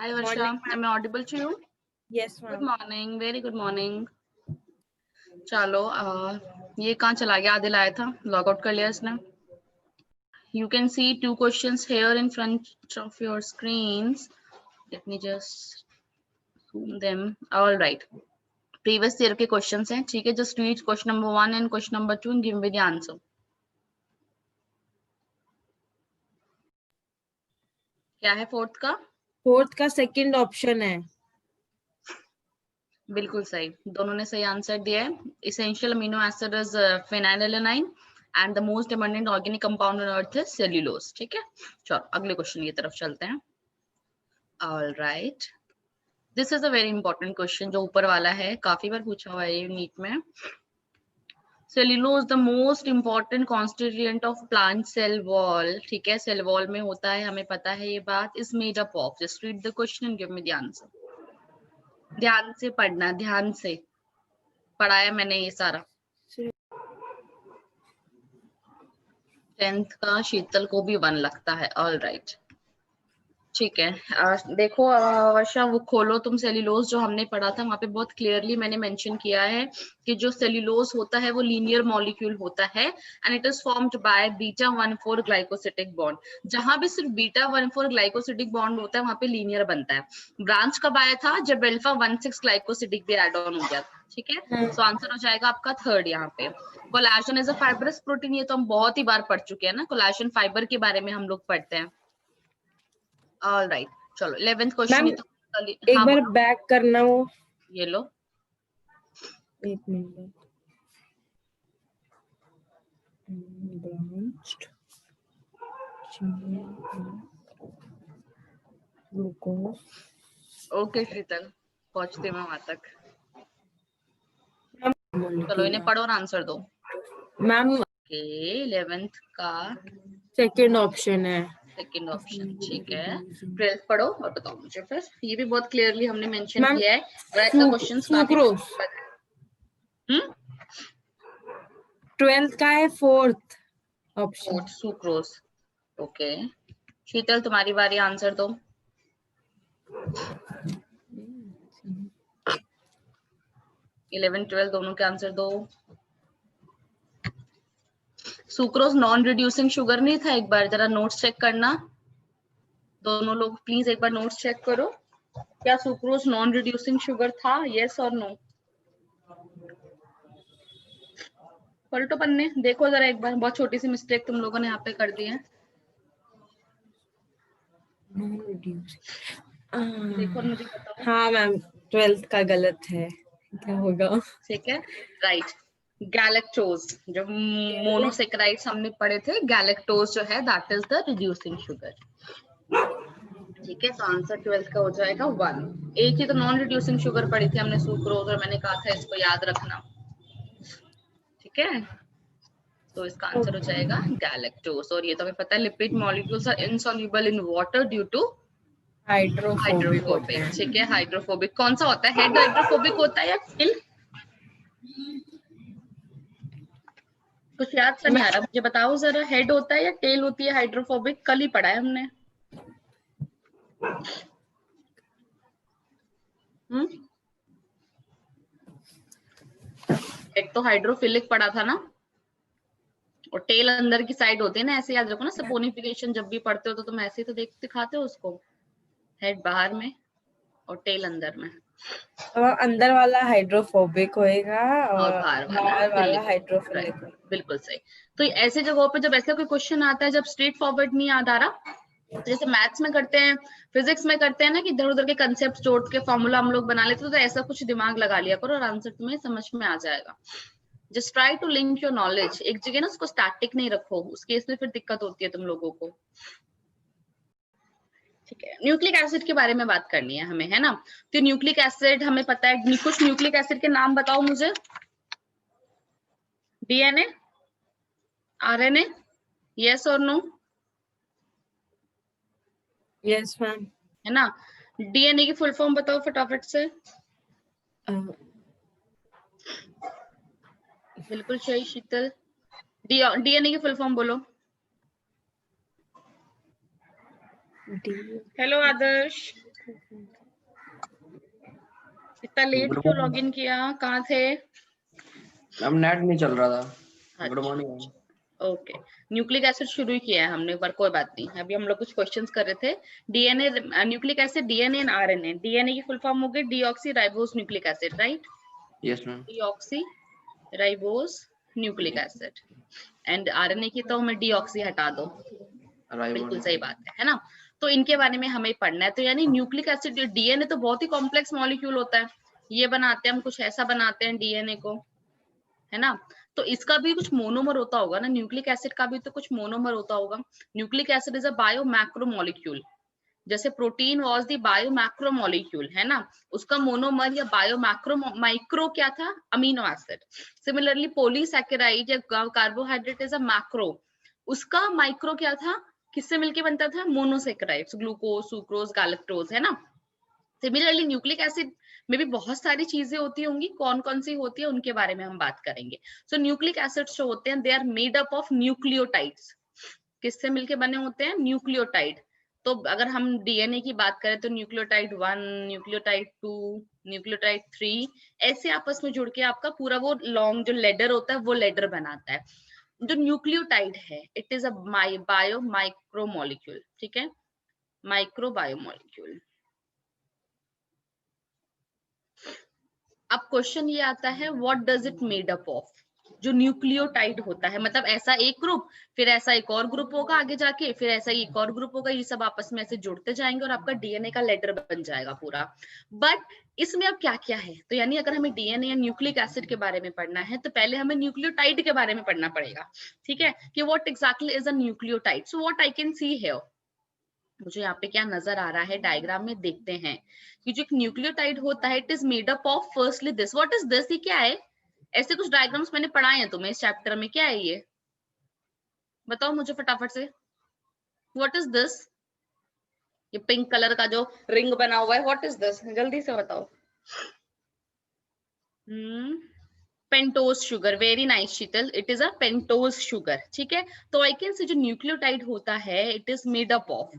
Hi Varsha, Morning, am I audible to you? Yes, Good ma'am. morning, very good morning. चलो ये कहाँ चला गया? आदिल आया था, लॉग आउट कर लिया इसने. You can see two questions here in front of your screens. Let me just zoom them. All right. Previous year के questions हैं, ठीक है? Just read question number 1 and question number 2 and give me the answer. क्या है fourth का? Fourth का second option है. बिल्कुल सही, दोनों ने सही आंसर दिया है. Essential amino acid is phenylalanine and the most abundant organic compound on earth is cellulose. ठीक है, चलो अगले क्वेश्चन की तरफ चलते हैं. All right, this is a very important question जो ऊपर वाला है, काफी बार पूछा हुआ है नीट में. Cellulose the most important constituent of plant cell wall. ठीक है, cell wall में होता है, हमें पता है ये बात. is made up of. Just read the question and give me the answer. ध्यान से पढ़ना, ध्यान से पढ़ाया मैंने ये सारा. 10th का शीतल को भी 1 लगता है. ऑल राइट, ठीक है. देखो वर्षा, वो खोलो तुम सेल्यूलोज जो हमने पढ़ा था, वहां पे बहुत क्लियरली मैंने मेंशन किया है कि जो सेल्यूलोज होता है वो लीनियर मॉलिक्यूल होता है and it is formed by beta 1,4 glycosidic bond. जहां भी सिर्फ बीटा 1,4 ग्लाइकोसिटिक बॉन्ड होता है वहां पे लीनियर बनता है. ब्रांच कब आया था? जब अल्फा 1,6 ग्लाइकोसिटिक भी एड ऑन हो गया था. ठीक है, सो आंसर हो जाएगा आपका थर्ड. यहाँ पे collagen is a fibrous protein, ये तो हम बहुत ही बार पढ़ चुके हैं ना, कोलेजन फाइबर के बारे में हम लोग पढ़ते हैं. ऑल राइट, चलो 11th क्वेश्चन. एक बार बैक करना वो. ये लो, एक मिनट. Branched glucose. ओके शीतल, पहुंचते मैं वहां तक. चलो इन्हें पढ़ो और आंसर दो. मैम ओके, 11th का सेकंड ऑप्शन है. सेकंड ऑप्शन, ठीक है. 12th पढ़ो और बताओ मुझे फिर. ये भी बहुत क्लियरली हमने मेंशन किया है. गणित का क्वेश्चंस काफी. 12th का है फोर्थ ऑप्शन. सुक्रोज. ओके शीतल, तुम्हारी बारी, आंसर दो. 11 12 दोनों के आंसर दो. सुक्रोज नॉन रिड्यूसिंग शुगर नहीं था? एक बार जरा नोट्स चेक करना दोनों लोग, प्लीज एक बार नोट्स चेक करो. क्या सुक्रोज नॉन रिड्यूसिंग शुगर था? यस और नो? पलटो पन्ने, देखो जरा एक बार. बहुत छोटी सी मिस्टेक तुम लोगों ने यहाँ पे कर दी है. देखो मुझे बताओ. हाँ मैम, 12th का गलत है. क्या होगा? ठीक है, राइट. गैलेक्टोज, जो मोनोसेक्राइड्स हमने पढ़े थे, गैलेक्टोज जो है that is the reducing sugar. ठीक है, तो आंसर 12th का हो जाएगा 1. एक ही तो नॉन रिड्यूसिंग शुगर पढ़ी थी हमने, सुक्रोज, और मैंने कहा था इसको याद रखना. ठीक है, तो इसका आंसर हो जाएगा गैलेक्टोज. और ये तो हमें पता है, lipid molecules are insoluble in water due to hydrophobic. ठीक है, हाइड्रोफोबिक कौन सा होता है? हेड हाइड्रोफोबिक होता है या टेल? कुछ याद सा नहीं आ रहा, मुझे बताओ जरा. हेड होता है या टेल होती है हाइड्रोफोबिक? कल ही पढ़ा है हमने. हेड तो हाइड्रोफिलिक पढ़ा था ना, और टेल अंदर की साइड होती है ना, ऐसे याद रखो ना. सपोनिफिकेशन जब भी पढ़ते हो तो तुम ऐसे ही तो दिखाते हो उसको, हेड बाहर में और टेल अंदर में. अंदर वाला हाइड्रोफोबिक होएगा और बाहर वाला हाइड्रोफिलिक. बिल्कुल सही. तो ऐसे जगहों पे जब ऐसा कोई क्वेश्चन आता है, जब स्ट्रेट फॉरवर्ड नहीं याद आ रहा, जैसे मैथ्स में करते हैं, फिजिक्स में करते हैं ना, कि इधर उधर के कंसेप्ट जोड़ के फॉर्मूला हम लोग बना लेते हैं, तो ऐसा कुछ दिमाग लगा लिया करो और आंसर तुम्हें समझ में आ जाएगा. Just try to link your knowledge. एक जगह ना उसको स्टैटिक नहीं रखो, उस केस में फिर दिक्कत होती है तुम लोगों को. ठीक है, न्यूक्लिक एसिड के बारे में बात करनी है हमें, है ना. तो न्यूक्लिक एसिड हमें पता है. कुछ न्यूक्लिक एसिड के नाम बताओ मुझे. डीएनए, आरएनए, यस और नो? Yes ma'am. है ना. डीएनए की फुल फॉर्म बताओ फटाफट से. बिल्कुल सही शीतल. डीएनए की फुल फॉर्म बोलो. हेलो आदर्श. इतना लेट क्यों लॉगिन किया, कहाँ थे? मैम नेट नहीं चल रहा था। गुड अच्छा, मॉर्निंग। ओके। न्यूक्लिक एसिड शुरू ही किया है हमने एक बार, कोई बात नहीं। अभी हम लोग कुछ क्वेश्चंस कर रहे थे। DNA, nucleic acid, DNA and RNA. DNA की फुल फॉर्म हो गई deoxy ribose nucleic acid, right? Yes ma'am. Deoxy ribose nucleic acid. And RNA की तो हमें डीऑक्सी हटा दो, बिल्कुल सही बात है ना? तो इनके बारे में हमें पढ़ना है। तो यानी न्यूक्लिक एसिड, डीएनए तो बहुत ही कॉम्प्लेक्स मॉलिक्यूल होता है। ये बनाते हैं हम, कुछ ऐसा बनाते हैं डीएनए को, है ना? तो इसका भी कुछ मोनोमर होता होगा ना, न्यूक्लिक एसिड का भी तो कुछ मोनोमर होता होगा। Nucleic acid is a bio macro molecule. जैसे protein was the bio macro molecule, है ना? उसका मोनोमर या बायो मैक्रो माइक्रो क्या था? Amino acid. सिमिलरली पॉलीसैकेराइड या कार्बोहाइड्रेट इज अ मैक्रो, उसका माइक्रो क्या था? किससे मिलके बनता था? मोनोसेकेराइड्स, ग्लूकोज, सुक्रोज, गैलेक्टोज, है ना? सिमिलरली न्यूक्लिक एसिड में भी बहुत सारी चीजें होती होंगी, कौन कौन सी होती है उनके बारे में हम बात करेंगे। सो न्यूक्लिक एसिड्स जो होते हैं, they are made up of nucleotides. किससे मिलके बने होते हैं? न्यूक्लियोटाइड। तो अगर हम डीएनए की बात करें तो न्यूक्लियोटाइड 1, न्यूक्लियोटाइड 2, न्यूक्लियोटाइड 3, ऐसे आपस में जुड़ के आपका पूरा वो लॉन्ग जो लेडर होता है वो लेडर बनाता है। जो न्यूक्लियोटाइड है, it is a bio micro molecule, ठीक है? Micro bio molecule. अब क्वेश्चन ये आता है, what does it made up of? जो न्यूक्लियोटाइड होता है, मतलब ऐसा एक ग्रुप, फिर ऐसा एक और ग्रुप होगा आगे जाके, फिर ऐसा एक और ग्रुप होगा, ये सब आपस में ऐसे जुड़ते जाएंगे और आपका डीएनए का लेटर बन जाएगा पूरा। बट इसमें अब क्या क्या है? तो यानी अगर हमें डीएनए या न्यूक्लिक एसिड के बारे में पढ़ना है तो पहले हमें न्यूक्लियोटाइड के बारे में पढ़ना पड़ेगा, ठीक है? कि what exactly is a nucleotide. So what I can see here, मुझे यहाँ पे क्या नजर आ रहा है डायग्राम में, देखते हैं कि जो एक न्यूक्लियोटाइड होता है, it is made up of firstly this. What is this? ये क्या है? ऐसे कुछ डायग्राम्स मैंने पढ़ाए हैं तुम्हें इस चैप्टर में, क्या है ये? बताओ मुझे फटाफट से, व्हाट इज दिस? ये पिंक कलर का जो रिंग बना हुआ है, व्हाट इज दिस? जल्दी से बताओ। Pentose sugar, very nice Sheetal, it is a pentose sugar, ठीक है? तो आई कैन से जो न्यूक्लियोटाइड होता है, it is made up of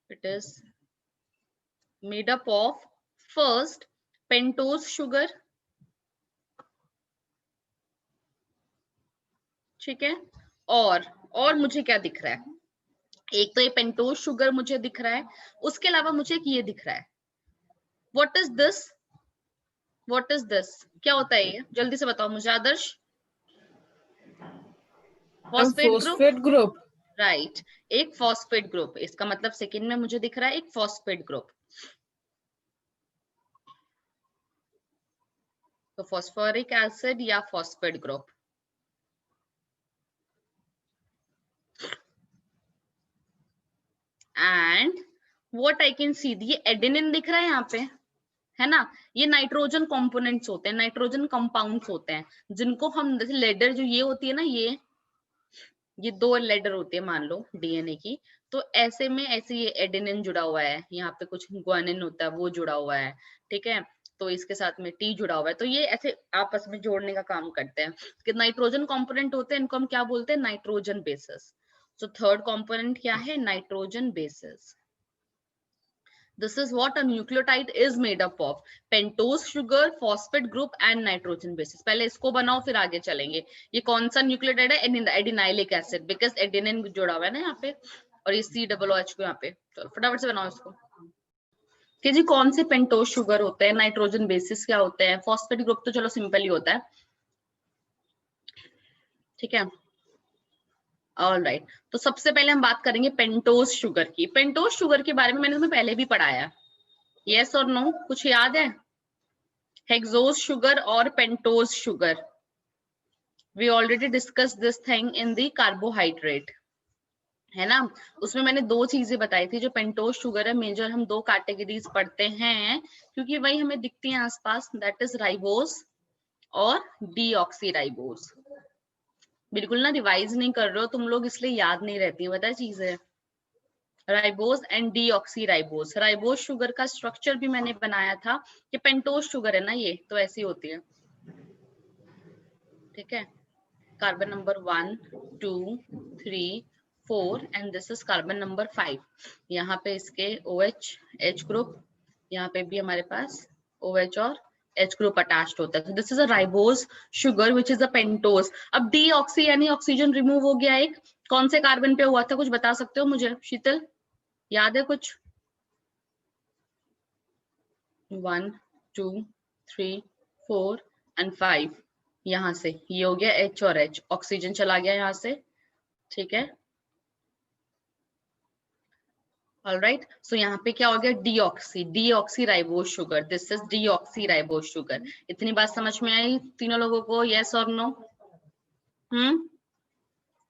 it is made up of first pentose sugar, ठीक है? और मुझे क्या दिख रहा है? एक तो ये पेंटोज शुगर मुझे दिख रहा है, उसके अलावा मुझे एक ये दिख रहा है। What is this? What is this? क्या होता है ये? जल्दी से बताओ मुझे आदर्श। Phosphate group. राइट, एक फॉस्फेट ग्रुप। इसका मतलब सेकंड में मुझे दिख रहा है एक फॉस्फेट ग्रुप। तो फॉस्फोरिक एसिड या phosphate group. And what I can see, ये एडेनिन दिख रहा है यहाँ पे, है ना? ये नाइट्रोजन कंपोनेंट्स होते हैं, नाइट्रोजन कंपाउंड्स होते हैं, जिनको हम जैसे लेडर जो ये होती है ना, ये दो लेडर होती है मान लो डीएनए की, तो ऐसे में ऐसे ये एडेनिन जुड़ा हुआ है, यहाँ पे कुछ ग्वानिन होता है वो जुड़ा हुआ है, ठीक है? तो इसके साथ में टी जुड़ा हुआ है, तो ये ऐसे आपस में जोड़ने का काम करते हैं। कि नाइट्रोजन कंपोनेंट होते हैं, इनको हम क्या बोलते हैं? Nitrogen bases. So third component क्या है? Nitrogen bases. This is what a nucleotide is made up of: pentose sugar, phosphate group and nitrogen bases. पहले इसको बनाओ फिर आगे चलेंगे। ये कौन सा न्यूक्लियोटाइड है? एडिनाइलिक एसिड, बिकॉज एडेनिन जुड़ा हुआ है ना यहाँ पे, और ये COOH को यहाँ पे। चलो फटाफट से बनाओ इसको कि जी कौन से पेंटोज शुगर होते हैं, नाइट्रोजन बेसिस क्या होते हैं, फॉस्फेट ग्रुप तो चलो सिंपल ही होता है, ठीक है? ऑल राइट, तो सबसे पहले हम बात करेंगे पेंटोज शुगर की। पेंटोज शुगर के बारे में मैंने तुम्हें पहले भी पढ़ाया, यस और नो? कुछ याद है? हेक्सोज शुगर और pentose sugar, we already discuss this thing in the carbohydrate, है ना? उसमें मैंने दो चीजें बताई थी। जो पेंटोज शुगर है, मेजर हम दो कैटेगरीज पढ़ते हैं क्योंकि वही हमें दिखती हैं आसपास, दैट इज राइबोज और डीऑक्सीराइबोज। बिल्कुल ना रिवाइज नहीं कर रहे हो तुम लोग, इसलिए याद नहीं रहती है, पता है चीजें। Ribose and deoxyribose. Ribose sugar का स्ट्रक्चर भी मैंने बनाया था कि पेंटोज शुगर है ना, ये तो ऐसी होती है, ठीक है? Carbon number 1, 2, 3, 4 and this is carbon number 5। यहाँ पे इसके OH H ग्रुप, यहाँ पे भी हमारे पास OH और H ग्रुप अटैच्ड होता है। This is a ribose sugar which is a pentose. अब डीऑक्सी यानी ऑक्सीजन रिमूव हो गया एक, कौन से कार्बन पे हुआ था कुछ बता सकते हो मुझे शीतल, याद है कुछ? 1 2 3 4 एंड 5, यहां से ये हो गया H और H, ऑक्सीजन चला गया यहां से, ठीक है। ऑलराइट, सो यहाँ पे क्या हो गया, deoxy ribose sugar, this is deoxy ribose sugar. इतनी बात समझ में आई तीनों लोगों को, यस और नो?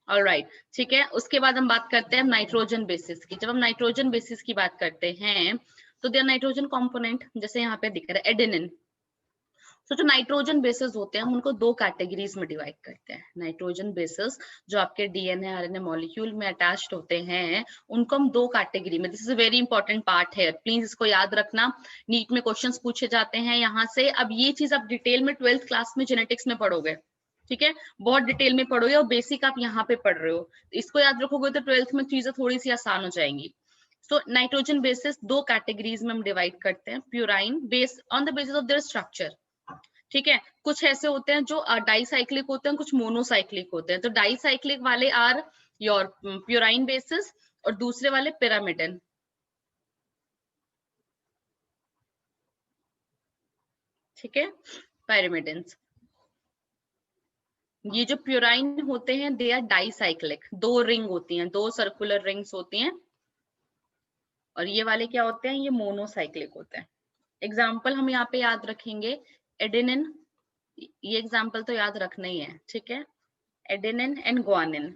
ऑलराइट, ठीक है। उसके बाद हम बात करते हैं नाइट्रोजन बेसिस की। जब हम नाइट्रोजन बेसिस की बात करते हैं तो देयर नाइट्रोजन कंपोनेंट, जैसे यहाँ पे दिख रहा है एडेनिन। तो जो नाइट्रोजन बेसिस होते हैं हम उनको दो कैटेगरीज में डिवाइड करते हैं। नाइट्रोजन बेसिस जो आपके डीएनए आरएनए मॉलिक्यूल में अटैच्ड होते हैं उनको हम दो कैटेगरी में, this is a very important part है, प्लीज इसको याद रखना, नीट में क्वेश्चंस पूछे जाते हैं यहाँ से। अब ये चीज आप डिटेल में 12th क्लास में जेनेटिक्स में पढ़ोगे, ठीक है, बहुत डिटेल में पढ़ोगे और बेसिक आप यहाँ पे पढ़ रहे हो, इसको याद रखोगे तो 12th में चीजें थोड़ी सी आसान हो जाएंगी। सो नाइट्रोजन बेसिस दो कैटेगरीज में हम डिवाइड करते हैं, purine based on the basis of their structure, ठीक है। कुछ ऐसे होते हैं जो डाइसाइक्लिक होते हैं, कुछ मोनोसाइक्लिक होते हैं। तो डाइसाइक्लिक वाले आर योर प्यूराइन बेसिस और दूसरे वाले पिरामिडन, ठीक है, pyrimidines। ये जो प्यूराइन होते हैं दे आर डाइसाइक्लिक, दो रिंग होती हैं, दो सर्कुलर रिंग्स होती हैं। और ये वाले क्या होते हैं, ये मोनोसाइक्लिक होते हैं। एग्जाम्पल हम यहाँ पे याद रखेंगे, एडेनिन, ये एग्जाम्पल तो याद रखना ही है, ठीक है, adenine and guanine,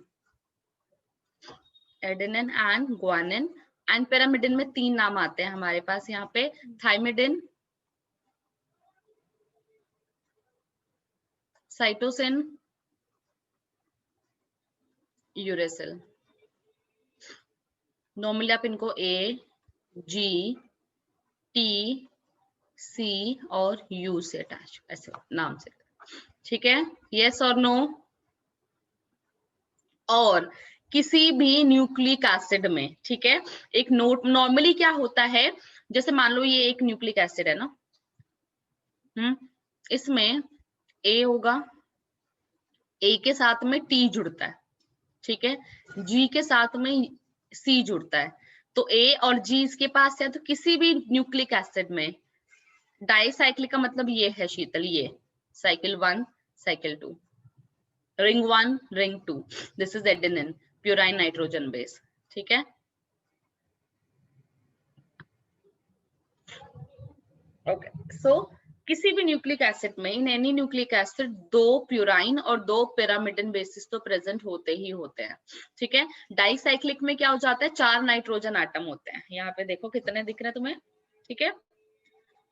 adenine and guanine. And pyrimidine में तीन नाम आते हैं हमारे पास यहाँ पे, थाइमिडिन, साइटोसिन, यूरेसिल। नॉर्मली आप इनको A, G, T, C और U से अटैच, ऐसे नाम से, ठीक है, यस और नो? और किसी भी न्यूक्लिक एसिड में, ठीक है, एक नोट नॉर्मली क्या होता है, जैसे मान लो ये एक न्यूक्लिक एसिड है ना, इसमें A होगा, A के साथ में T जुड़ता है, ठीक है, G के साथ में C जुड़ता है। तो A और G इसके पास है, तो किसी भी न्यूक्लिक एसिड में डाइसाइक्लिक का मतलब ये है शीतल, ये cycle 1 cycle 2, ring 1 ring 2, this is adenine purine nitrogen base, ठीक है। ओके, सो किसी भी न्यूक्लिक एसिड में, इन एनी न्यूक्लिक एसिड, दो प्यूराइन और दो पिरामिडिन बेसिस तो प्रेजेंट होते ही होते हैं, ठीक है। डाइसाइक्लिक में क्या हो जाता है, 4 नाइट्रोजन आटम होते हैं, यहाँ पे देखो कितने दिख रहे हैं तुम्हें, ठीक है,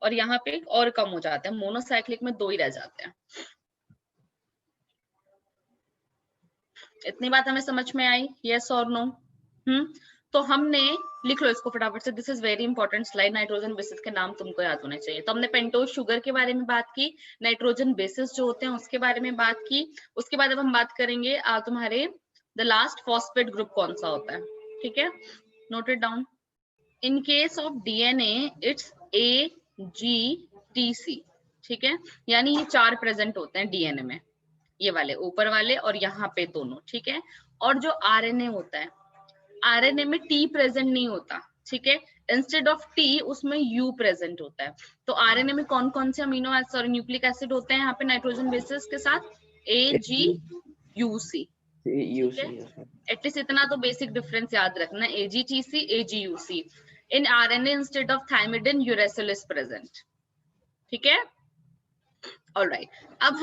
और यहाँ पे और कम हो जाते हैं, मोनोसाइक्लिक में 2 ही रह जाते हैं। इतनी बात हमें समझ में आई, यस और नो? तो हमने, लिख लो इसको फटाफट से, this is very important slide, nitrogen bases के नाम तुमको याद होने चाहिए। तो हमने पेंटोज शुगर के बारे में बात की, नाइट्रोजन बेसिस जो होते हैं उसके बारे में बात की। उसके बाद अब हम बात करेंगे तुम्हारे द लास्ट फॉस्फेट ग्रुप कौन सा होता है, ठीक है, note it down. In case of DNA it's AGTC, ठीक है, यानी ये 4 प्रेजेंट होते हैं डीएनए में, ये वाले ऊपर वाले और यहाँ पे दोनों, ठीक है। और जो आरएनए होता है, आरएनए में T प्रेजेंट नहीं होता, ठीक है, इंस्टेड ऑफ T उसमें U प्रेजेंट होता है। तो आरएनए में कौन कौन से अमीनो एसिड और न्यूक्लिक एसिड होते हैं यहाँ पे नाइट्रोजन बेसिस के साथ, AGUC, ठीक है। एटलीस्ट इतना तो बेसिक डिफरेंस याद रखना, AGTC AGUC। In RNA instead of थाइमिडिन uracil is present, ठीक है। ऑलराइट, अब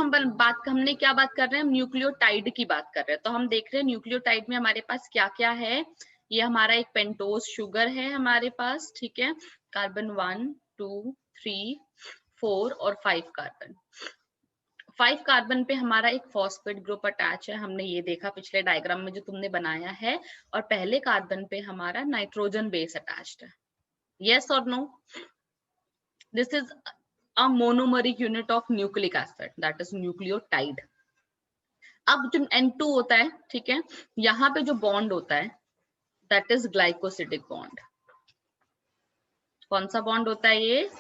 हमने क्या बात कर रहे हैं, हम न्यूक्लियोटाइड की बात कर रहे हैं। तो हम देख रहे हैं न्यूक्लियोटाइड में हमारे पास क्या क्या है। ये हमारा एक पेंटोज शुगर है हमारे पास, ठीक है, कार्बन 1 2 3 4 और 5 कार्बन। 5 कार्बन पे हमारा एक फॉस्फेट ग्रुप अटैच है, हमने ये देखा पिछले डायग्राम में जो तुमने बनाया है। और पहले कार्बन पे हमारा नाइट्रोजन बेस अटैच्ड है, यस और no? This is a monomeric unit of nucleic acid, that is nucleotide. अब जो N2 होता है, ठीक है, यहाँ पे जो बॉन्ड होता है दैट इज ग्लाइकोसिडिक बॉन्ड। कौन सा बॉन्ड होता है ये?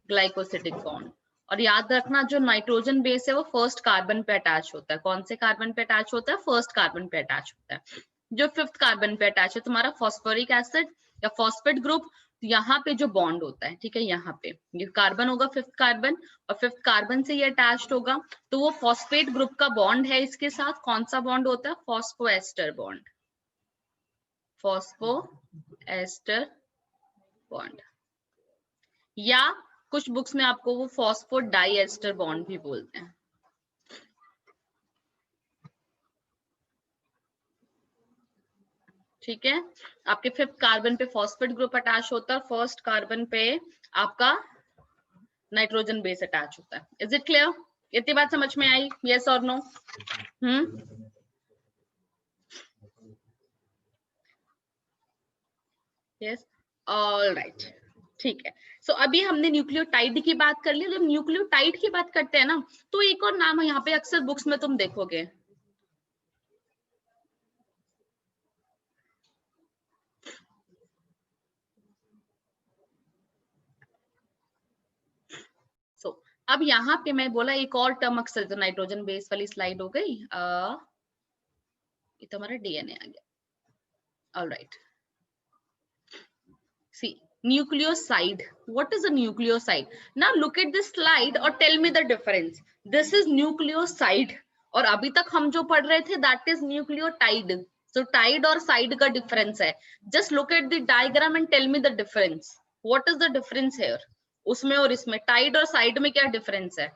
Glycosidic bond. और याद रखना जो नाइट्रोजन बेस है वो फर्स्ट कार्बन पे अटैच होता है। कौन से कार्बन पे अटैच होता है? फर्स्ट कार्बन पे अटैच होता है। जो फिफ्थ कार्बन पे अटैच है तुम्हारा फॉस्फोरिक एसिड या फॉस्फेट ग्रुप, यहाँ पे जो बॉन्ड होता है, ठीक है, यहाँ पे ये कार्बन होगा फिफ्थ कार्बन, और फिफ्थ कार्बन से ये अटैच्ड होगा, तो वो फॉस्फेट ग्रुप का बॉन्ड है। इसके साथ कौन सा बॉन्ड होता है? Phosphoester bond. फॉस्फोएस्टर बॉन्ड, या कुछ बुक्स में आपको वो फॉस्फो डाइएस्टर बॉन्ड भी बोलते हैं। ठीक है, आपके फिफ्थ कार्बन पे फॉस्फेट ग्रुप अटैच होता है, फर्स्ट कार्बन पे आपका नाइट्रोजन बेस अटैच होता है। Is it clear? इतनी बात समझ में आई? यस और नो? यस, ऑलराइट, ठीक है। सो अभी हमने न्यूक्लियोटाइड की बात कर ली। जब न्यूक्लियोटाइड की बात करते हैं ना, तो एक और नाम है यहाँ पे अक्सर बुक्स में तुम देखोगे, अब यहाँ पे मैं बोला एक और टर्म अक्सर, तो नाइट्रोजन बेस वाली स्लाइड हो गई, ये तो हमारा डीएनए आ गया। Alright, see nucleoside. What is a nucleoside? Now look at this slide or tell me the difference. This is nucleoside और अभी तक हम जो पढ़ रहे थे that is nucleotide. So tide और side का difference है. Just look at the diagram and tell me the difference. What is the difference here? उसमें और इसमें टाइड और साइड में क्या डिफरेंस है?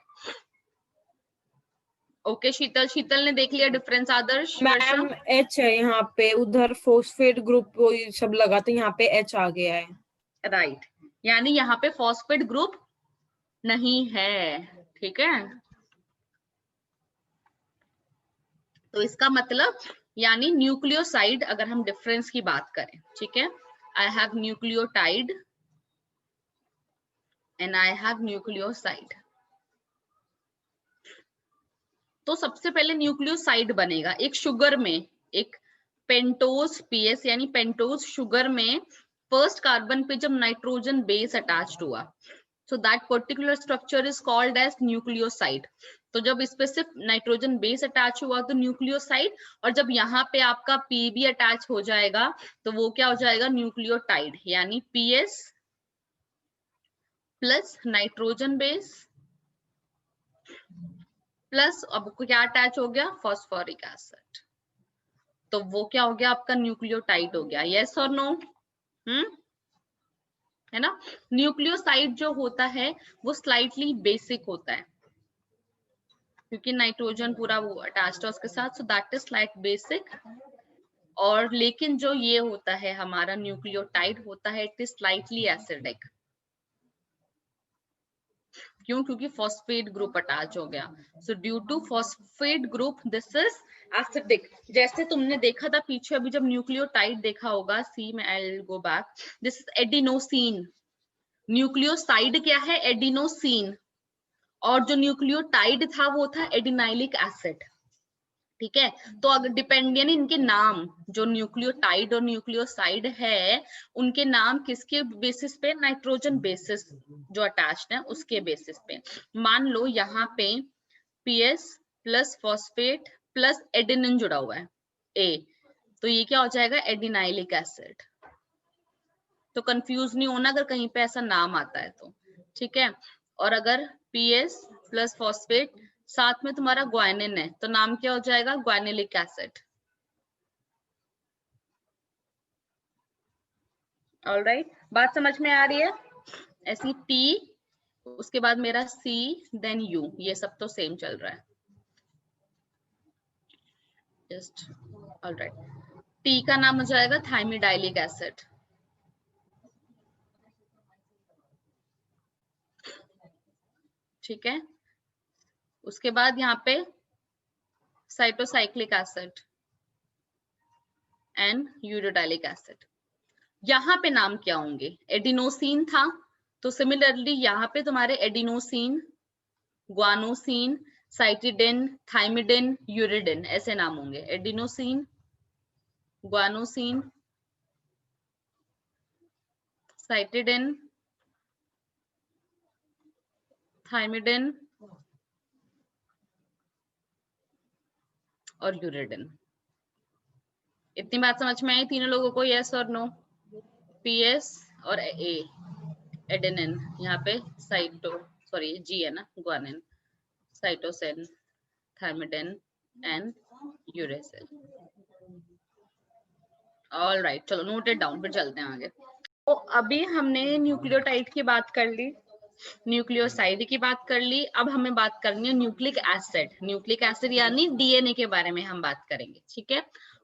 ओके शीतल, शीतल ने देख लिया डिफरेंस। आदर्श? मैम एच है यहाँ पे, उधर फॉस्फेट ग्रुप सब लगा तो यहाँ पे एच आ गया है। राइट, यानी यहाँ पे फॉस्फेट ग्रुप नहीं है। ठीक है, तो इसका मतलब यानी न्यूक्लियोसाइड, अगर हम डिफरेंस की बात करें, ठीक है, I have nucleotide and I have nucleoside. तो सबसे पहले न्यूक्लियोसाइड बनेगा एक शुगर में, एक पेंटोज पीएस यानी पेंटोज शुगर में फर्स्ट कार्बन पे जब नाइट्रोजन बेस अटैच्ड हुआ, so that particular structure is called as nucleoside. तो जब इस पे सिर्फ नाइट्रोजन बेस अटैच हुआ तो न्यूक्लियोसाइड, और जब यहाँ पे आपका पी भी अटैच हो जाएगा तो वो क्या हो जाएगा? न्यूक्लियोटाइड, यानी PS plus nitrogen base plus अब क्या अटैच हो गया? Phosphoric acid. तो वो क्या हो गया? आपका न्यूक्लियोटाइड हो गया। यस और नो? है ना? न्यूक्लियोसाइड जो होता है वो स्लाइटली बेसिक होता है क्योंकि नाइट्रोजन पूरा वो अटैच्ड है उसके साथ, so that is like basic. और लेकिन जो ये होता है हमारा न्यूक्लियोटाइड होता है, इट इज स्लाइटली एसिडिक। क्यों? क्योंकि फॉस्फेट ग्रुप अटैच हो गया। So due to phosphate group this is acidic. जैसे तुमने देखा था पीछे अभी जब न्यूक्लियोटाइड देखा होगा, सी में I will go back, this is adenosine. Nucleoside क्या है? एडिनोसिन। और जो न्यूक्लियोटाइड था वो था एडिनाइलिक एसिड। ठीक है, तो अगर डिपेंड यानी इनके नाम, जो न्यूक्लियोटाइड और न्यूक्लियोसाइड है, उनके नाम किसके बेसिस पे? नाइट्रोजन बेसिस जो अटैच्ड है उसके बेसिस पे। मान लो यहाँ पे PS plus phosphate plus adenine जुड़ा हुआ है ए, तो ये क्या हो जाएगा? Adenylic acid. तो कंफ्यूज नहीं होना अगर कहीं पे ऐसा नाम आता है तो, ठीक है। और अगर पीएस प्लस फॉस्फेट साथ में तुम्हारा ग्वानिन है तो नाम क्या हो जाएगा? ग्वानिलिक एसिड। ऑलराइट, बात समझ में आ रही है? ऐसी टी, उसके बाद मेरा सी, देन यू, ये सब तो सेम चल रहा है जस्ट। ऑलराइट, टी का नाम हो जाएगा थाइमिडाइलिक एसिड। ठीक है, उसके बाद यहाँ पे साइटोसाइक्लिक एसिड एंड यूरिडाइलिक एसिड। यहाँ पे नाम क्या होंगे? एडिनोसिन था तो सिमिलरली यहाँ पे तुम्हारे एडिनोसिन, ग्वानोसिन, साइटिडिन, थाइमिडिन, यूरिडिन, ऐसे नाम होंगे। एडिनोसिन, ग्वानोसिन, साइटिडिन, थाइमिडिन और यूरिडिन। इतनी बात समझ में आई तीनों लोगों को? यस और नो? पीएस और ए, एडेनिन, यहाँ पे जी है ना, guanine, cytosine, थाइमिडिन and uracil. All right, चलो नोटेड डाउन, फिर चलते हैं आगे। तो अभी हमने न्यूक्लियोटाइड की बात कर ली, न्यूक्लियोसाइड की बात कर ली, अब हमें बात करनी है न्यूक्लिक एसिड। न्यूक्लिक एसिड यानी डीएनए के बारे में हम बात करेंगे, ठीक है।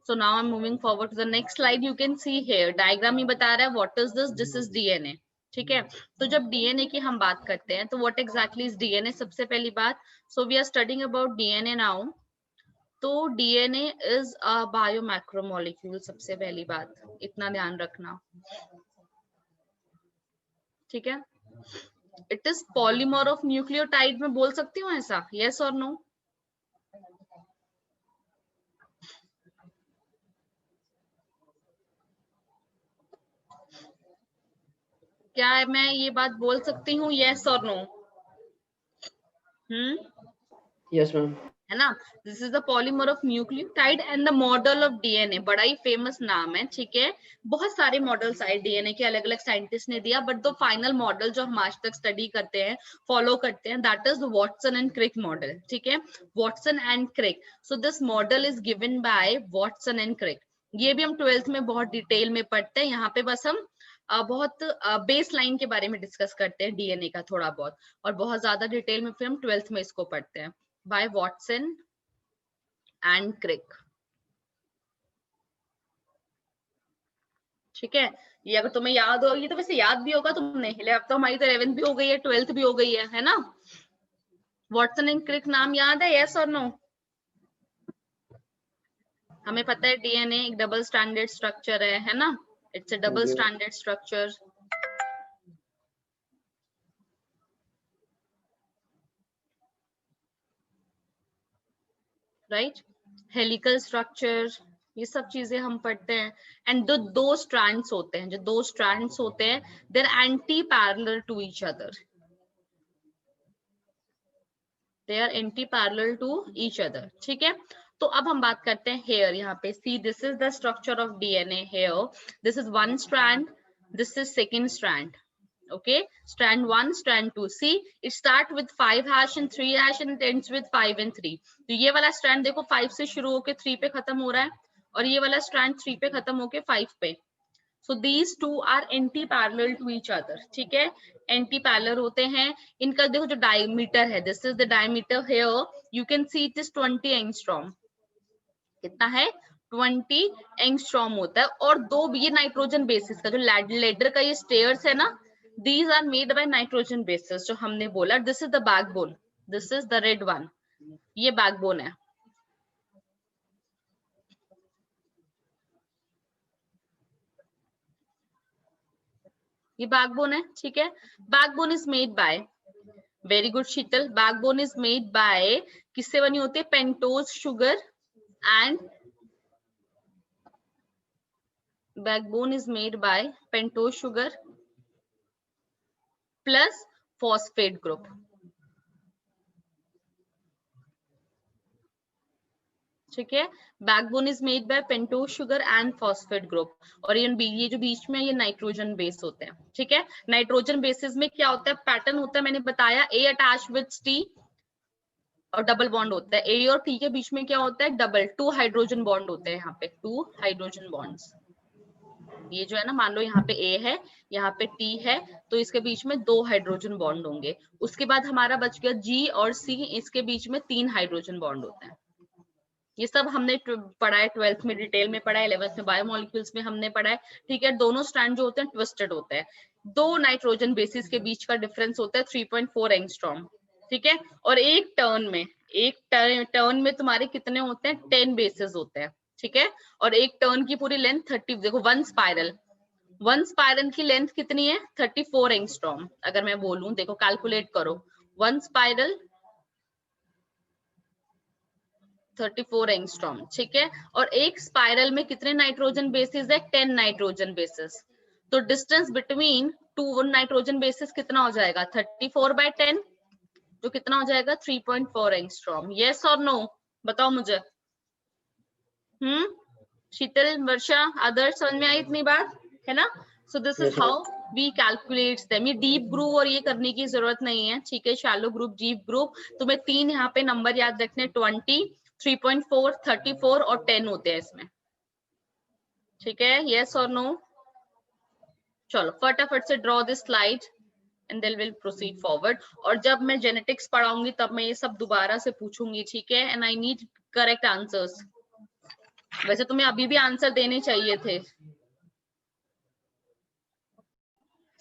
So now I am moving forward to the next slide. You can see here diagram ही बता रहा है what is this, this is DNA, ठीक है। तो जब डीएनए की हम बात करते हैं तो व्हाट एग्जैक्टली इज डीएनए? सबसे पहली बात, so we are studying about DNA now. तो डीएनए इज अ बायोमैक्रोमोलेक्यूल, सबसे पहली बात इतना ध्यान रखना, ठीक है। It is polymer of nucleotide, में बोल सकती हूँ ऐसा? यस और नो? क्या मैं ये बात बोल सकती हूँ? यस और नो? Yes ma'am. है ना। This is the polymer of nucleotide and the model of DNA, बड़ा ही फेमस नाम है, ठीक है। बहुत सारे मॉडल्स आए डीएनए के, अलग अलग साइंटिस्ट ने दिया, बट द फाइनल मॉडल जो हम आज तक स्टडी करते हैं, फॉलो करते हैं, that is Watson and Crick model, ठीक है। Watson and Crick, so this model is given by Watson and Crick. ये भी हम 12th में बहुत डिटेल में पढ़ते हैं, यहाँ पे बस हम बहुत बेस लाइन के बारे में डिस्कस करते हैं डीएनए का थोड़ा बहुत, और बहुत ज्यादा डिटेल में फिर हम 12th में इसको पढ़ते हैं, बाय वॉटसन एंड क्रिक, ठीक है। ये अगर तुम्हें याद हो, ये तो वैसे याद भी होगा तुमने, अब तो हमारी तो 11th भी हो गई है, 12th भी हो गई है ना। वॉटसन एंड क्रिक नाम याद है? यस और नो? हमें पता है डीएनए एक डबल स्टैंडर्ड स्ट्रक्चर है ना, it's a double standard structure, right. Helical structure, ये सब चीजें हम पढ़ते हैं। एंड दो स्ट्रैंड्स होते हैं, जो दो स्ट्रैंड्स होते हैं, they are anti parallel to each other, they are anti parallel to each other, ठीक है। तो अब हम बात करते हैं हेयर, यहाँ पे see this is the structure of DNA here, this is one strand, this is second strand, okay, strand 1, strand 2, see it start with 5 hash and 3 hash and it ends with 5 and 3। तो ये वाला strand देखो 5 से शुरू होके 3 पे खत्म हो रहा है, और ये वाला स्ट्रैंड 3 पे खत्म होके 5 पे। so these two are anti parallel to each other, ठीक है, एंटी पैरेलल होते हैं। इनका देखो जो डायमीटर है, this is the diameter here, you can see it is 20 angstrom. कितना है? 20 एंगस्ट्रॉम होता है। और दो ये नाइट्रोजन बेसिस का जो लेडर का ये स्टेयर्स है ना, these are made by nitrogen bases, जो हमने बोला। this is the backbone, this is the red one, ये backbone है, ये backbone है, ठीक है। backbone is made by, very good Sheetal, backbone is made by किससे बनी होती है? Pentose sugar and, backbone is made by pentose sugar plus phosphate group, ठीक है। Backbone is made by pentose sugar and phosphate group, और ये जो बीच में ये नाइट्रोजन बेस होते हैं, ठीक है। नाइट्रोजन बेसिस में क्या होता है? पैटर्न होता है, मैंने बताया, ए अटैच विद टी और डबल बॉन्ड होता है। ए और टी के बीच में क्या होता है? डबल, 2 हाइड्रोजन बॉन्ड होते हैं, यहाँ पे 2 हाइड्रोजन बॉन्ड्स। ये जो है ना, मान लो यहाँ पे ए है, यहाँ पे टी है, तो इसके बीच में 2 हाइड्रोजन बॉन्ड होंगे। उसके बाद हमारा बच गया जी और सी, इसके बीच में 3 हाइड्रोजन बॉन्ड होते हैं। ये सब हमने पढ़ा है 12th में, डिटेल में पढ़ा है, 11th में बायोमोलिक्यूल्स में हमने पढ़ा है, ठीक है। दोनों स्ट्रैंड जो होते हैं ट्विस्टेड होते हैं। दो नाइट्रोजन बेसिस के बीच का डिफरेंस होता है 3.4 एंगस्ट्रॉम, ठीक है। और एक टर्न में तुम्हारे कितने होते हैं? 10 बेसिस होते हैं, ठीक है। और एक टर्न की पूरी लेंथ 30, देखो वन स्पाइरल की लेंथ कितनी है? 34 एंगस्ट्रॉम। अगर मैं बोलूं, देखो कैलकुलेट करो, वन स्पाइरल 34 एंगस्ट्रॉम, ठीक है। और एक स्पाइरल में कितने नाइट्रोजन बेसिस है? 10 नाइट्रोजन बेसिस। तो डिस्टेंस बिटवीन 2 नाइट्रोजन बेसिस कितना हो जाएगा? 34/10, जो कितना हो जाएगा? 3.4 एंगस्ट्रॉम। यस और नो? बताओ मुझे। शीतल, वर्षा, आदर्श, समझ में आई इतनी बात? है ना? So this is how we calculate them. ये डीप ग्रुप और ये करने की जरूरत नहीं है, ठीक है। शैलो ग्रुप, डीप ग्रुप, तुम्हें 3 यहाँ पे नंबर याद रखने, 20, 3.4, 34 और 10 होते हैं इसमें, ठीक है। यस और नो? चलो फटाफट से draw this slide and then will proceed forward. और जब मैं जेनेटिक्स पढ़ाऊंगी तब मैं ये सब दोबारा से पूछूंगी, ठीक है। And I need correct answers. वैसे तुम्हें अभी भी आंसर देने चाहिए थे।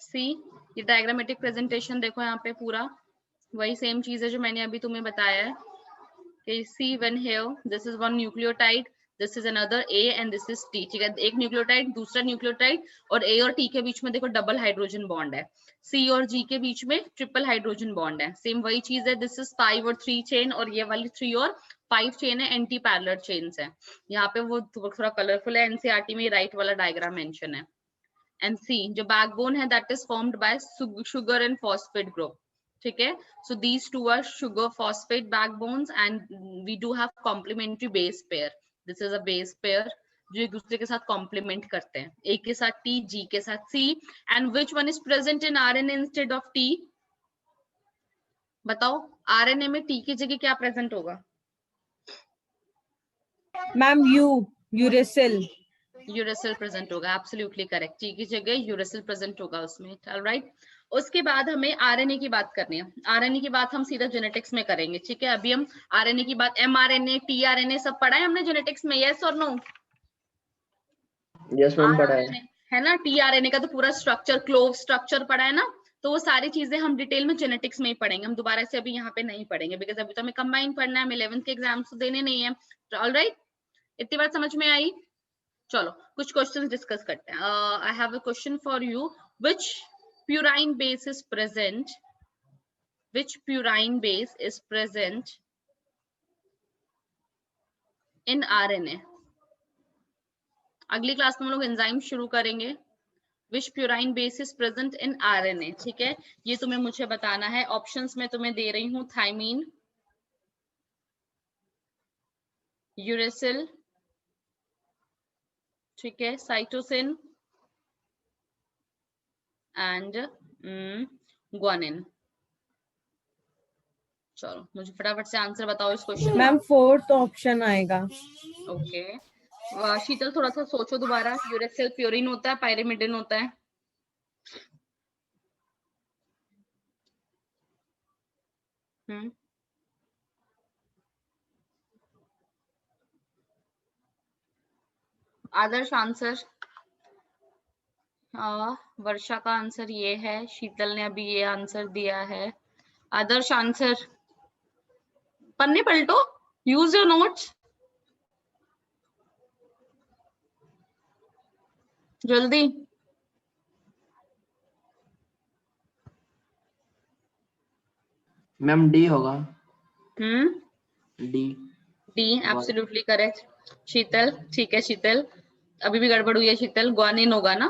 सी, ये डायग्रामेटिक प्रेजेंटेशन देखो, यहाँ पे पूरा वही सेम चीज है जो मैंने अभी तुम्हें बताया है कि C one here, this is one nucleotide, this is another A and this is T, ठीक है। एक न्यूक्लियोटाइड, दूसरा न्यूक्लियोटाइड, और ए और टी के बीच में देखो डबल हाइड्रोजन बॉन्ड है। सी और जी के बीच में ट्रिपल हाइड्रोजन बॉन्ड है। सेम वही चीज है, दिस इज 5 और 3 चेन, और ये वाली 3 और 5 चेन है, एंटी पैरेलल चेन्स है। यहाँ पे वो थोड़ा कलरफुल है, एनसीईआरटी में राइट वाला डायग्राम मेंशन है। एंड सी जो बैकबोन है, that is formed by sugar and phosphate group, ठीक है। So these two are sugar phosphate backbones and we do have complementary base pair. This is a base pair जो एक दूसरे के साथ कॉम्प्लीमेंट करते हैं, ए के साथ टी, जी के साथ C. And which one is present in RNA instead of T? बताओ, आरएनए में टी की जगह क्या प्रेजेंट होगा? Ma'am uracil. यूरेसिल प्रेजेंट होगा, एब्सोल्युटली करेक्ट। टी की जगह यूरेसिल प्रेजेंट होगा उसमें, ऑलराइट। उसके बाद हमें आरएनए की बात करनी है। आरएनए की बात हम सीधा जेनेटिक्स में करेंगे, ठीक है। अभी हम आरएनए की बात, एमआरएनए, टीआरएनए सब पढ़ा है हमने जेनेटिक्स में, यस और नो? यस मैम, पढ़ा है। है ना। टीआरएनए का तो पूरा स्ट्रक्चर, क्लोव स्ट्रक्चर पढ़ा है ना। तो वो सारी चीजें हम डिटेल में जेनेटिक्स में ही पढ़ेंगे, हम दोबारा से अभी यहाँ पे नहीं पढ़ेंगे, बिकॉज अभी तो हमें कंबाइन पढ़ना है, हमें 11th के एग्जाम्स तो देने नहीं है, ऑलराइट। इतनी बात समझ में आई? चलो कुछ क्वेश्चंस डिस्कस करते हैं। I have a question for you, which purine base is present, which purine base is present in RNA? अगली क्लास में हम लोग एंजाइम शुरू करेंगे। Which purine base is present in RNA, ठीक है। ये तुम्हें मुझे बताना है। ऑप्शंस में तुम्हें दे रही हूँ, थाइमीन, यूरेसिल, ठीक है, साइटोसिन एंड ग्वानिन। चलो मुझे फटाफट से आंसर बताओ इस क्वेश्चन। मैम 4th ऑप्शन आएगा। ओके, शीतल थोड़ा सा सोचो दोबारा। यूरेसिल प्यूरिन होता है, पायरिमिडिन होता है? आदर्श आंसर? वर्षा का आंसर ये है, शीतल ने अभी ये आंसर दिया है। आदर्श आंसर? पन्ने पलटो, यूज योर नोट्स, जल्दी। मैम डी होगा। D, D absolutely correct. Sheetal? ठीक है शीतल, अभी भी गड़बड़ हुई है शीतल, ग्वानिन होगा ना।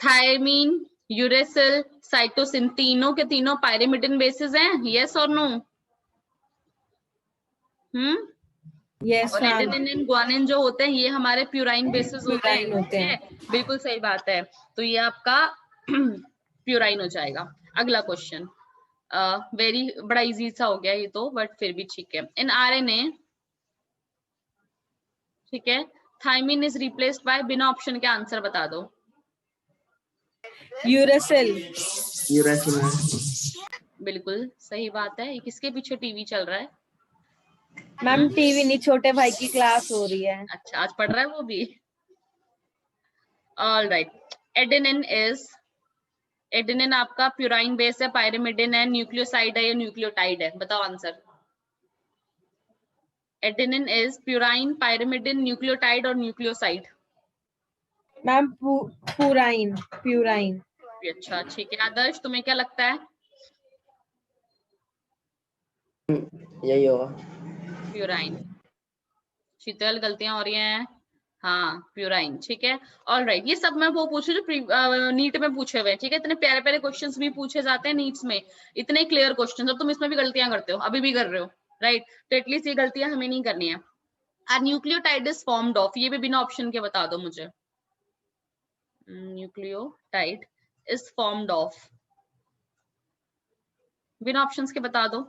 थायमीन, यूरेसिल, साइटोसिन, तीनों के तीनों पायरिमिडिन बेसिस हैं, यस और नो? यस और एडेनिन एंड ग्वानिन जो होते हैं ये हमारे प्यूराइन बेसिस होते हैं, ठीक है। बिल्कुल सही बात है, तो ये आपका प्यूराइन हो जाएगा। अगला क्वेश्चन वेरी बड़ा इजी सा हो गया ये तो, बट फिर भी ठीक है। इन आरएनए, ठीक है, थायमीन इज रिप्लेस्ड बाय, बिना ऑप्शन के आंसर बता दो। यूरेसिल। Uracil ma'am. बिल्कुल सही बात है। ये किसके पीछे टीवी चल रहा है? मैम टीवी नहीं, छोटे भाई की क्लास हो रही है। अच्छा, आज पढ़ रहा है वो भी। All right, adenine is, adenine आपका प्यूराइन बेस है, पायरिमिडिन है, न्यूक्लियोसाइड है या न्यूक्लियोटाइड है? बताओ answer. Adenine is purine, pyrimidine, nucleotide और न्यूक्लियोसाइड? Ma'am purine. प्यूराइन। अच्छा ठीक है। आदर्श तुम्हें क्या लगता है? यही होगा। प्यूराइन। शीतल गलतियां हो रही हैं। हाँ प्यूराइन, ठीक है। ऑल राइट, ये सब मैं वो पूछू जो नीट में पूछे हुए, ठीक है। इतने प्यारे प्यारे क्वेश्चंस भी पूछे जाते हैं नीट्स में, इतने क्लियर क्वेश्चंस, और तुम इसमें भी गलतियां करते हो, अभी भी कर रहे हो, राइट। तो एटलीस्ट ये गलतियां हमें नहीं करनी है। न्यूक्लियोटाइड इज फॉर्म्ड ऑफ, ये भी बिना ऑप्शन के बता दो मुझे। न्यूक्लियोटाइड इज फॉर्म्ड ऑफ, बिना ऑप्शंस के बता दो।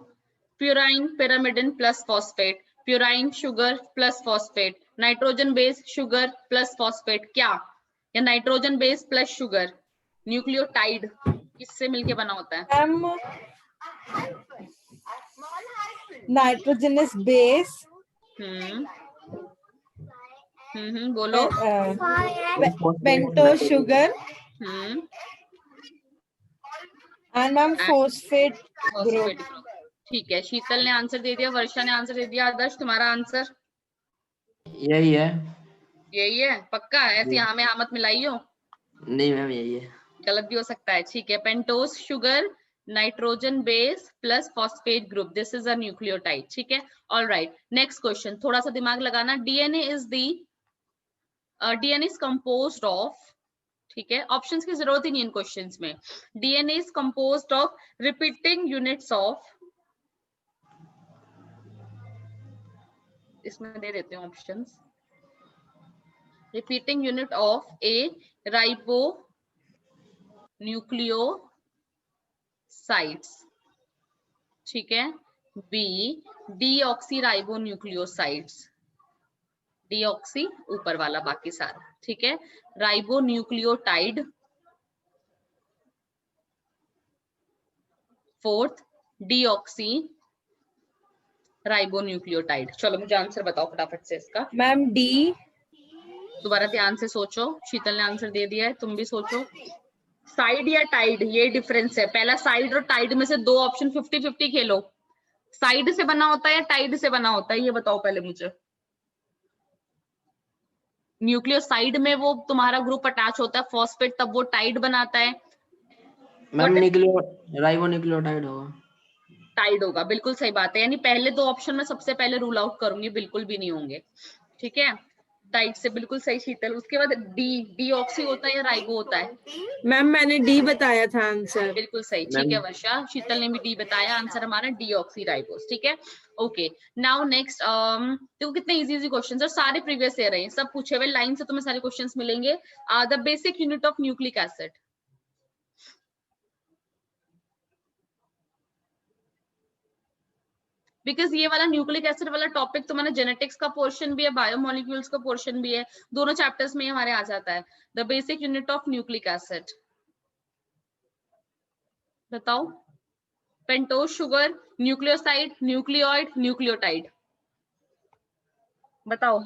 Purine pyrimidine plus phosphate, purine sugar plus phosphate, nitrogen base sugar plus phosphate, क्या, या nitrogen base plus sugar. Nucleotide किससे मिलके बना होता है? मैम नाइट्रोजनस बेस, बोलो। Pentose sugar hmm and ma'am phosphate phosphate group, ठीक है। शीतल ने आंसर दे दिया, वर्षा ने आंसर दे दिया। आदर्श तुम्हारा आंसर यही है। यही है पक्का? ऐसी यहाँ में हाँ मत मिलाई हो। नहीं मैम यही है। गलत भी हो सकता है, ठीक है। Pentose sugar, nitrogen base plus phosphate group, this is a nucleotide, ठीक है। ऑल राइट, नेक्स्ट क्वेश्चन, थोड़ा सा दिमाग लगाना। डीएनए इज कंपोज्ड ऑफ, ठीक है, ऑप्शंस की जरूरत ही नहीं इन क्वेश्चंस में। DNA is composed of repeating units of, इसमें दे देते हैं options. Repeating unit of A ribo nucleosides, ठीक है। B deoxy ribo nucleosides, deoxy ऊपर वाला बाकी सारा, ठीक है। Ribo nucleotide, fourth deoxy ribo nucleotide. चलो मुझे आंसर बताओ फटाफट से इसका। Ma'am D. दोबारा ध्यान से सोचो, शीतल ने आंसर दे दिया है, तुम भी सोचो। साइड या टाइड, ये डिफरेंस है। पहला साइड और टाइड में से दो ऑप्शन 50-50 खेलो। साइड से बना होता है या टाइड से बना होता है, ये बताओ पहले मुझे। न्यूक्लियोसाइड में वो तुम्हारा ग्रुप अटैच होता है फॉस्फेट, तब वो टाइड बनाता है। मैम राइबो न्यूक्लियोटाइड होगा। टाइड होगा, बिल्कुल सही बात है। यानी पहले दो ऑप्शन में सबसे पहले रूल आउट करूंगी, बिल्कुल भी नहीं होंगे, ठीक है। टाइड से बिल्कुल सही शीतल। उसके बाद डी डीऑक्सी होता है या राइबो होता है? मैम मैंने डी बताया था आंसर। बिल्कुल सही, ठीक है वर्षा। शीतल ने भी डी बताया, आंसर हमारा डीऑक्सी राइबोस, ठीक है। ओके, नाउ नेक्स्ट, देखो कितने इजी इजी क्वेश्चंस और सारे प्रीवियस ईयर हैं, सब पूछे हुए लाइन से, तुम्हें सारे क्वेश्चंस मिलेंगे। The basic unit of nucleic acid, because ये वाला न्यूक्लिक एसिड वाला टॉपिक तुम्हारा जेनेटिक्स का पोर्शन भी है, बायोमोलिक्यूल्स का पोर्शन भी है, दोनों चैप्टर्स में हमारे आ जाता है। The basic unit of nucleic acid बताओ। Pentose sugar, nucleoside, nucleoid, nucleotide, बताओ।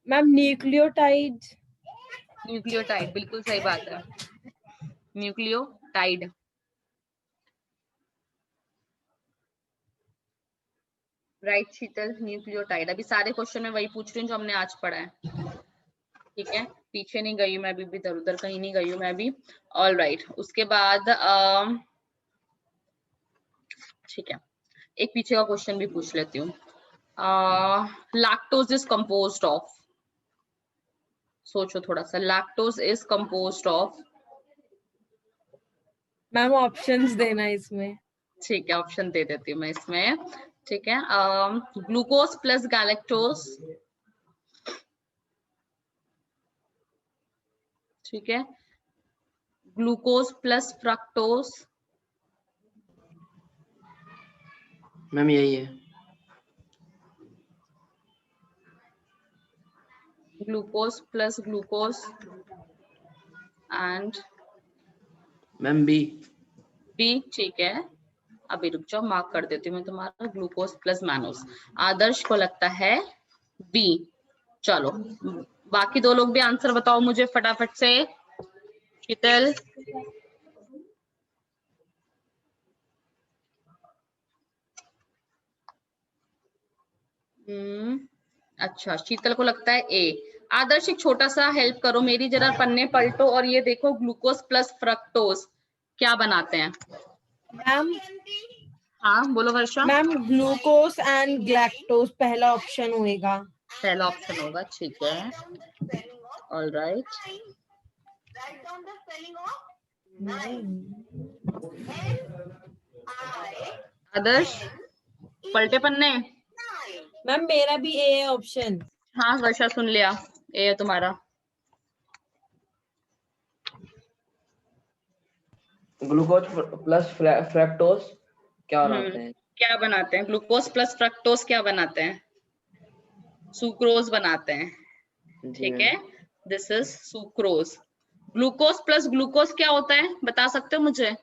Ma'am nucleotide. न्यूक्लियोटाइड, बिल्कुल सही बात है, न्यूक्लियोटाइड। राइट शीतल, न्यूक्लियोटाइड। अभी सारे क्वेश्चन में वही पूछ रही हूँ जो हमने आज पढ़ा है, ठीक है। पीछे नहीं गई हूँ मैं भी, इधर उधर कहीं नहीं गई हूँ मैं भी। ऑल राइट, उसके बाद ठीक है, एक पीछे का क्वेश्चन भी पूछ लेती हूँ। लैक्टोज इज कंपोज्ड ऑफ, सोचो थोड़ा सा। Lactose is composed of, ma'am options देना इसमें। ठीक है, ऑप्शन दे देती हूँ मैं इसमें, ठीक है। ग्लूकोज प्लस गैलेक्टोज, ठीक है। ग्लूकोज प्लस फ्रक्टोज, मैम यही है। Glucose plus glucose and ma'am B. B, ठीक है। अभी रुक जाओ, मार्क कर देती हूँ मैं तुम्हारा, ग्लूकोज प्लस मैनोस। आदर्श को लगता है बी। चलो बाकी दो लोग भी आंसर बताओ मुझे फटाफट से। शीतल, अच्छा शीतल को लगता है ए। आदर्श एक छोटा सा हेल्प करो मेरी, जरा पन्ने पलटो और ये देखो ग्लूकोज प्लस फ्रक्टोज, क्या बनाते हैं? मैम हाँ बोलो वर्षा। मैम ग्लूकोज एंड ग्लैक्टोज पहला ऑप्शन होएगा। पहला ऑप्शन होगा, ठीक है, ऑल राइट। आदर्श पलटे पन्ने। मैम मेरा भी ए है ऑप्शन। हाँ वर्षा सुन लिया, ए है तुम्हारा। ग्लूकोज प्लस फ्रैक्टोज क्या बनाते हैं? क्या बनाते हैं? ग्लूकोज प्लस फ्रक्टोज क्या बनाते हैं? सुक्रोज बनाते हैं, जी ठीक मैम। है, this is sucrose. Glucose plus glucose क्या होता है, बता सकते हो मुझे?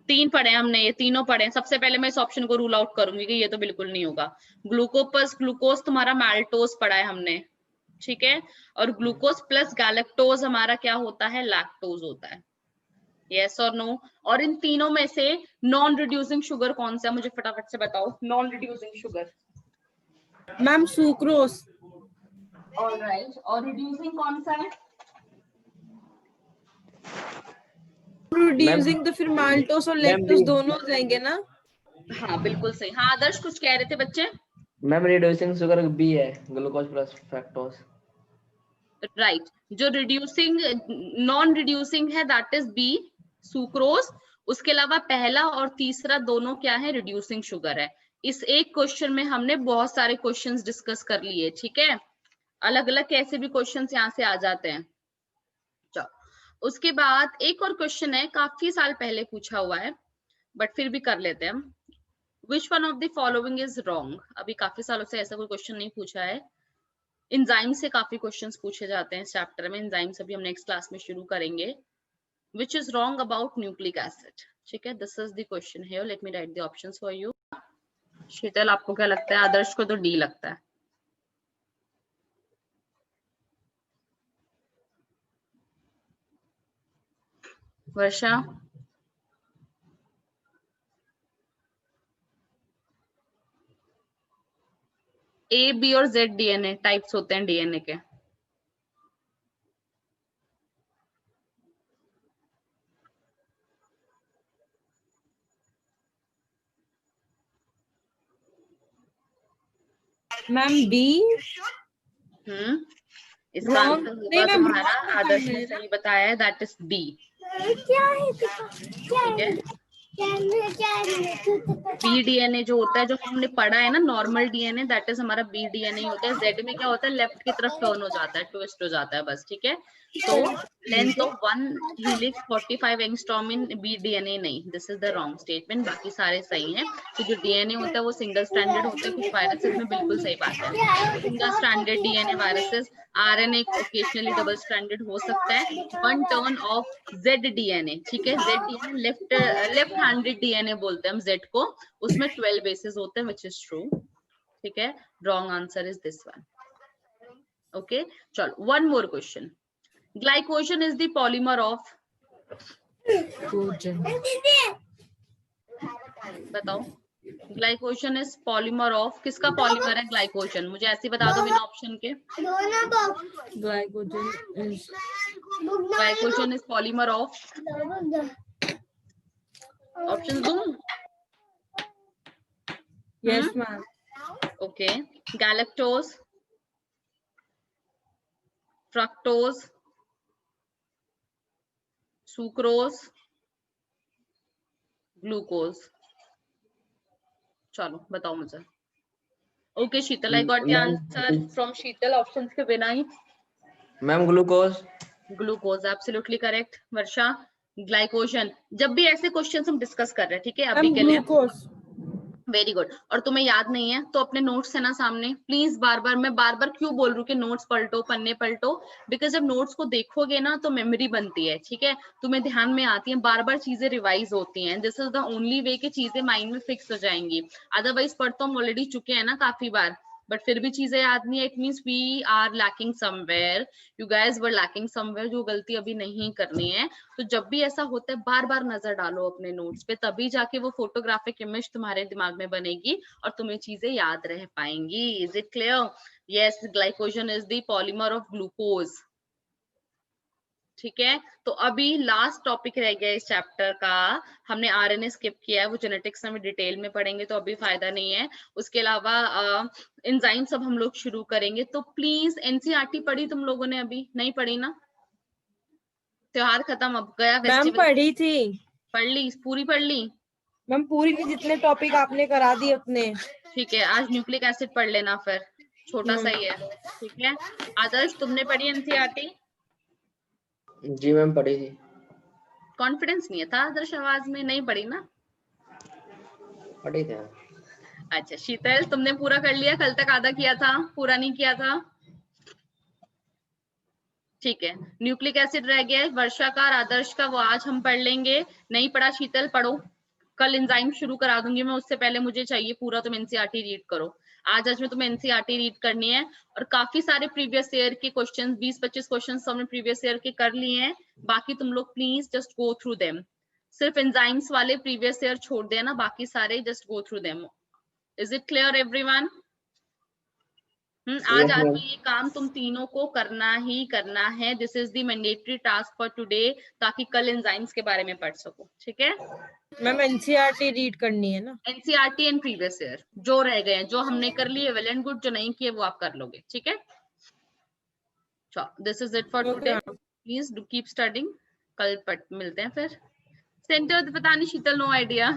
तीन पढ़े हमने, ये तीनों पढ़े। सबसे पहले मैं इस ऑप्शन को रूल आउट करूंगी कि ये तो बिल्कुल नहीं होगा। ग्लूकोज प्लस ग्लूकोज तुम्हारा मैल्टोज पढ़ा है हमने, ठीक है, और ग्लूकोज प्लस गैलेक्टोज हमारा क्या होता है? लैक्टोज होता है। यस और नो? और इन तीनों में से नॉन रिड्यूसिंग शुगर कौन सा है, मुझे फटाफट से बताओ। Non reducing sugar ma'am sucrose. Alright, और रिड्यूसिंग कौन सा है? रिड्यूसिंग तो फिर माल्टोस और मैम लैक्टोस दोनों हो जाएंगे ना? हाँ बिल्कुल सही। हाँ आदर्श कुछ कह रहे थे बच्चे? मैम रिड्यूसिंग शुगर बी है, ग्लूकोज प्लस फ्रैक्टोज। राइट, जो रिड्यूसिंग नॉन रिड्यूसिंग है दैट इज बी, सुक्रोज। उसके अलावा पहला और तीसरा दोनों क्या है? रिड्यूसिंग शुगर है। इस एक क्वेश्चन में हमने बहुत सारे क्वेश्चंस डिस्कस कर लिए, ठीक है, अलग अलग कैसे भी क्वेश्चंस यहाँ से आ जाते हैं। चलो उसके बाद एक और क्वेश्चन है, काफी साल पहले पूछा हुआ है बट फिर भी कर लेते हैं हम। Which one of the following is wrong? अभी काफी सालों से ऐसा कोई क्वेश्चन नहीं पूछा है। एंजाइम से काफी क्वेश्चंस पूछे जाते हैं इस चैप्टर में, एंजाइम से भी हम नेक्स्ट क्लास में शुरू करेंगे। Which is wrong about nucleic acid? ठीक है, this is the question here, let me write the options for you. Sheetal आपको क्या लगता है? आदर्श को तो डी लगता है। वर्षा? ए, बी और जेड डीएनए टाइप्स होते हैं डीएनए के। Ma'am B. इसका आंसर होगा तुम्हारा, आदर्श ने सही बताया है, दैट इज बी। ठीक है, बी डीएनए जो होता है, जो हमने पढ़ा है ना, नॉर्मल डीएनए दैट इज हमारा बी डीएनए होता है। जेड में क्या होता है? लेफ्ट की तरफ टर्न हो जाता है, ट्विस्ट हो जाता है बस, ठीक है। तो length of one helix 45 angstrom in B DNA नहीं, this is the wrong statement. बाकी सारे सही हैं। तो जो डीएनए होता है वो सिंगल स्ट्रैंडेड होता है, कुछ वायरसेस में बिल्कुल सही बात है। Single stranded DNA viruses, RNA occasionally double stranded हो सकता है। One turn off Z DNA, ठीक है, Z DNA left handed DNA बोलते हैं हम जेड को, उसमें 12 बेसेस होते हैं, विच इज ट्रू। ठीक है, wrong answer is this one. Okay, चलो one more question. Glycogen is the polymer of, बताओ। ग्लाइकोजन इज पॉलीमर ऑफ, किसका पॉलीमर है ग्लाइकोजन? मुझे ऐसे बता दो बिना ऑप्शन के। Glycogen is polymer of, option दूं? Yes ma'am. Okay, galactose, fructose, sucrose, glucose. चलो बताओ मुझे। Okay Sheetal, I got the answer from Sheetal, options के बिना ही। Ma'am glucose. Glucose absolutely correct. Varsha? Glycogen. जब भी ऐसे क्वेश्चंस हम डिस्कस कर रहे हैं, ठीक है, अभी के लिए ग्लूकोज। Very good. और तुम्हें याद नहीं है तो अपने नोट्स है ना सामने, प्लीज मैं बार बार क्यों बोल रही हूँ कि नोट्स पलटो, पन्ने पलटो, बिकॉज जब नोट्स को देखोगे ना तो मेमोरी बनती है, ठीक है, तुम्हें ध्यान में आती है, बार बार चीजें रिवाइज होती हैं। This is the only way कि चीजें माइंड में फिक्स हो जाएंगी। अदरवाइज पढ़ तो हम ऑलरेडी चुके हैं ना काफी बार, बट फिर भी चीजें याद नहीं है, it means we are lacking somewhere, you guys were lacking somewhere, जो गलती अभी नहीं करनी है। तो जब भी ऐसा होता है बार बार नजर डालो अपने नोट्स पे, तभी जाके वो फोटोग्राफिक इमेज तुम्हारे दिमाग में बनेगी और तुम्हें चीजें याद रह पाएंगी। Is it clear? Yes, glycogen is the polymer of glucose. ठीक है, तो अभी लास्ट टॉपिक रह गया इस चैप्टर का, हमने आरएनए स्किप किया है, वो जेनेटिक्स में डिटेल में पढ़ेंगे तो अभी फायदा नहीं है। उसके अलावा एंजाइम सब हम लोग शुरू करेंगे। तो प्लीज एनसीईआरटी पढ़ी तुम लोगों ने? अभी नहीं पढ़ी ना? त्योहार खत्म, अब गया मैम फेस्टिवल। पढ़ी थी पढ़ ली? पूरी पढ़ ली? मैम, पूरी भी जितने टॉपिक आपने करा दिए अपने। ठीक है, आज न्यूक्लिक एसिड पढ़ लेना फिर, छोटा सा ही है। ठीक है, आदर्श तुमने पढ़ी एनसीईआरटी? जी मैम पढ़ी थी। कॉन्फिडेंस नहीं था आदर्श आवाज में, नहीं पढ़ी ना? पढ़ी थी। अच्छा शीतल, तुमने पूरा कर लिया? कल तक आधा किया था, पूरा नहीं किया था। ठीक है, न्यूक्लिक एसिड रह गया है वर्षा का और आदर्श का, वो आज हम पढ़ लेंगे। नहीं पढ़ा शीतल, पढ़ो। कल एंजाइम शुरू करा दूंगी मैं, उससे पहले मुझे चाहिए पूरा तुम एनसीईआरटी रीड करो। आज में तुम्हें एनसीईआरटी रीड करनी है, और काफी सारे प्रीवियस ईयर के क्वेश्चंस, 20-25 क्वेश्चंस हमने प्रीवियस ईयर के कर लिए हैं। बाकी तुम लोग please just go through them. सिर्फ एंजाइम्स वाले प्रीवियस ईयर छोड़ देना, बाकी सारे just go through them. Is it clear everyone? आज Yes, ma'am. ये काम तुम तीनों को करना ही करना है। This is the mandatory task for today, ताकि कल एंजाइम्स के बारे में पढ़ सको। ठीक है मैम, एनसीईआरटी रीड करनी है ना? एनसीईआरटी एंड प्रीवियस ईयर जो रह गए हैं, जो हमने कर लिए वेल एंड गुड, जो नहीं किए वो आप कर लोगे। ठीक है, this is it for today. Please do keep studying, कल मिलते हैं फिर। सेंटर पता नहीं शीतल, नो आइडिया।